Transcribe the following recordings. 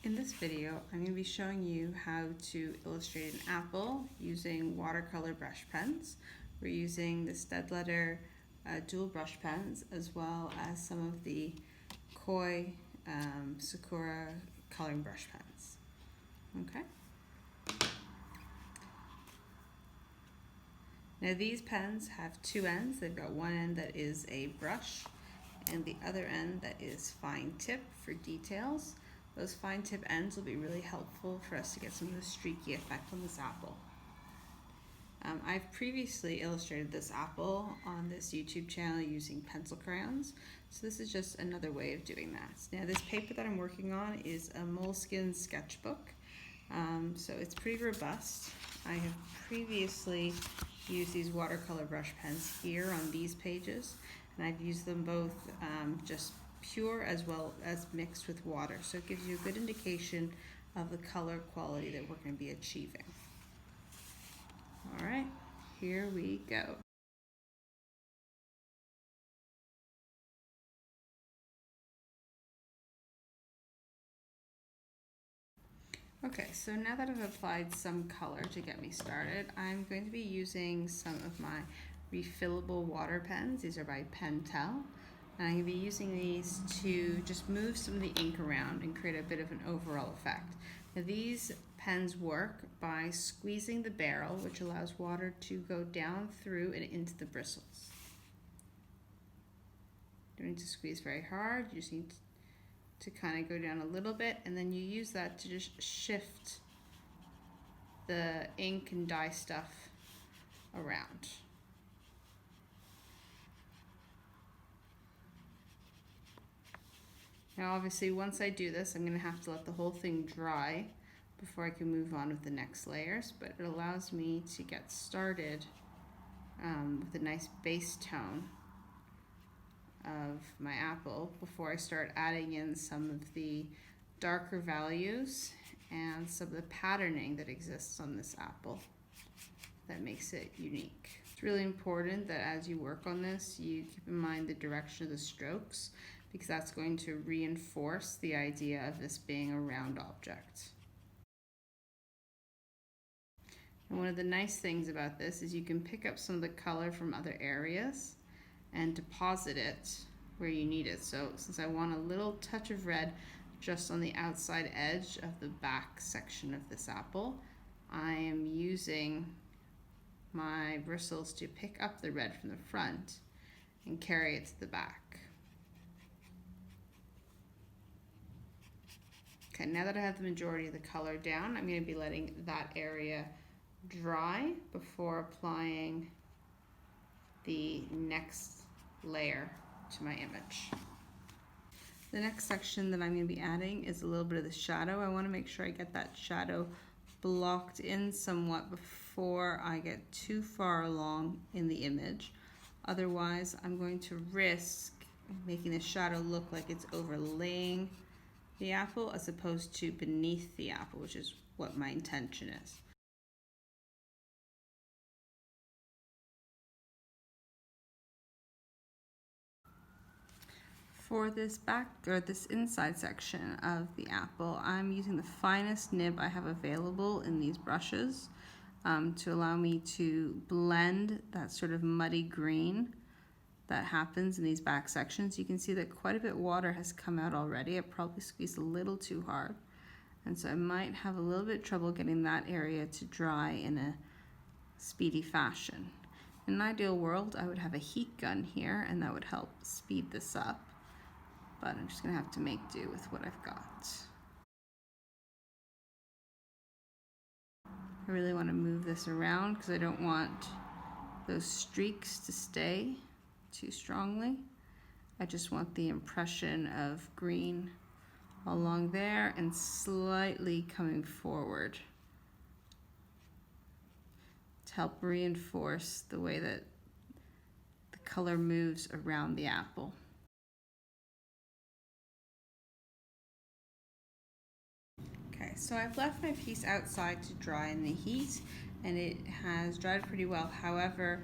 In this video, I'm going to be showing you how to illustrate an apple using watercolor brush pens. We're using the Stedletter dual brush pens as well as some of the Koi Sakura coloring brush pens. Okay. Now these pens have two ends. They've got one end that is a brush and the other end that is fine tip for details. Those fine tip ends will be really helpful for us to get some of the streaky effect on this apple. I've previously illustrated this apple on this YouTube channel using pencil crayons, so this is just another way of doing that. Now this paper that I'm working on is a moleskin sketchbook, so it's pretty robust. I have previously used these watercolor brush pens here on these pages, and I've used them both just pure as well as mixed with water, so it gives you a good indication of the color quality that we're going to be achieving. All right, here we go. Okay, so now that I've applied some color to get me started, I'm going to be using some of my refillable water pens. These are by Pentel. And I'm going to be using these to just move some of the ink around and create a bit of an overall effect. Now these pens work by squeezing the barrel, which allows water to go down through and into the bristles. You don't need to squeeze very hard, you just need to kind of go down a little bit, and then you use that to just shift the ink and dye stuff around. Now obviously once I do this, I'm going to have to let the whole thing dry before I can move on with the next layers, but it allows me to get started with a nice base tone of my apple before I start adding in some of the darker values and some of the patterning that exists on this apple that makes it unique. It's really important that as you work on this, you keep in mind the direction of the strokes, because that's going to reinforce the idea of this being a round object. And one of the nice things about this is you can pick up some of the color from other areas and deposit it where you need it. So since I want a little touch of red just on the outside edge of the back section of this apple, I am using my bristles to pick up the red from the front and carry it to the back. Okay, now that I have the majority of the color down, I'm going to be letting that area dry before applying the next layer to my image. The next section that I'm going to be adding is a little bit of the shadow. I want to make sure I get that shadow blocked in somewhat before I get too far along in the image. Otherwise, I'm going to risk making the shadow look like it's overlaying the apple as opposed to beneath the apple, which is what my intention is. For this back or this inside section of the apple, I'm using the finest nib I have available in these brushes to allow me to blend that sort of muddy green that happens in these back sections. You can see that quite a bit of water has come out already. I probably squeezed a little too hard, and so I might have a little bit of trouble getting that area to dry in a speedy fashion. In an ideal world, I would have a heat gun here and that would help speed this up, but I'm just gonna have to make do with what I've got. I really want to move this around because I don't want those streaks to stay too strongly. I just want the impression of green along there and slightly coming forward to help reinforce the way that the color moves around the apple. Okay, so I've left my piece outside to dry in the heat, and it has dried pretty well. However,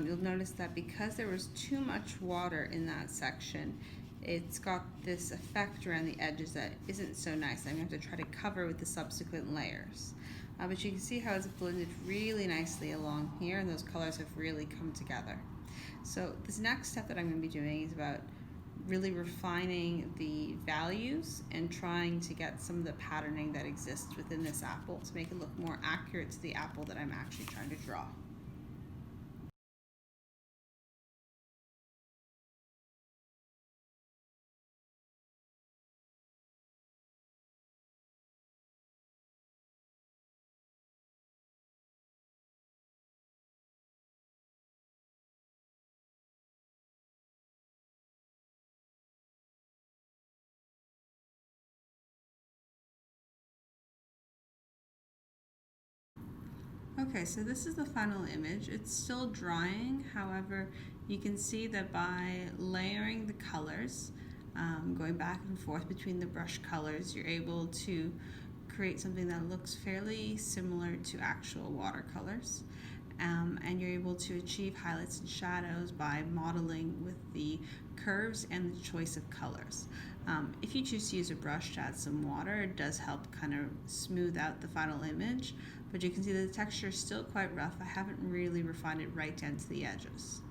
you'll notice that because there was too much water in that section, it's got this effect around the edges that isn't so nice. I'm going to have to try to cover with the subsequent layers. But you can see how it's blended really nicely along here, and those colors have really come together. So this next step that I'm going to be doing is about really refining the values and trying to get some of the patterning that exists within this apple to make it look more accurate to the apple that I'm actually trying to draw. Okay, so this is the final image. It's still drying, however, you can see that by layering the colors, going back and forth between the brush colors, you're able to create something that looks fairly similar to actual watercolors. And you're able to achieve highlights and shadows by modeling with the curves and the choice of colors. If you choose to use a brush to add some water, it does help kind of smooth out the final image, but you can see that the texture is still quite rough. I haven't really refined it right down to the edges.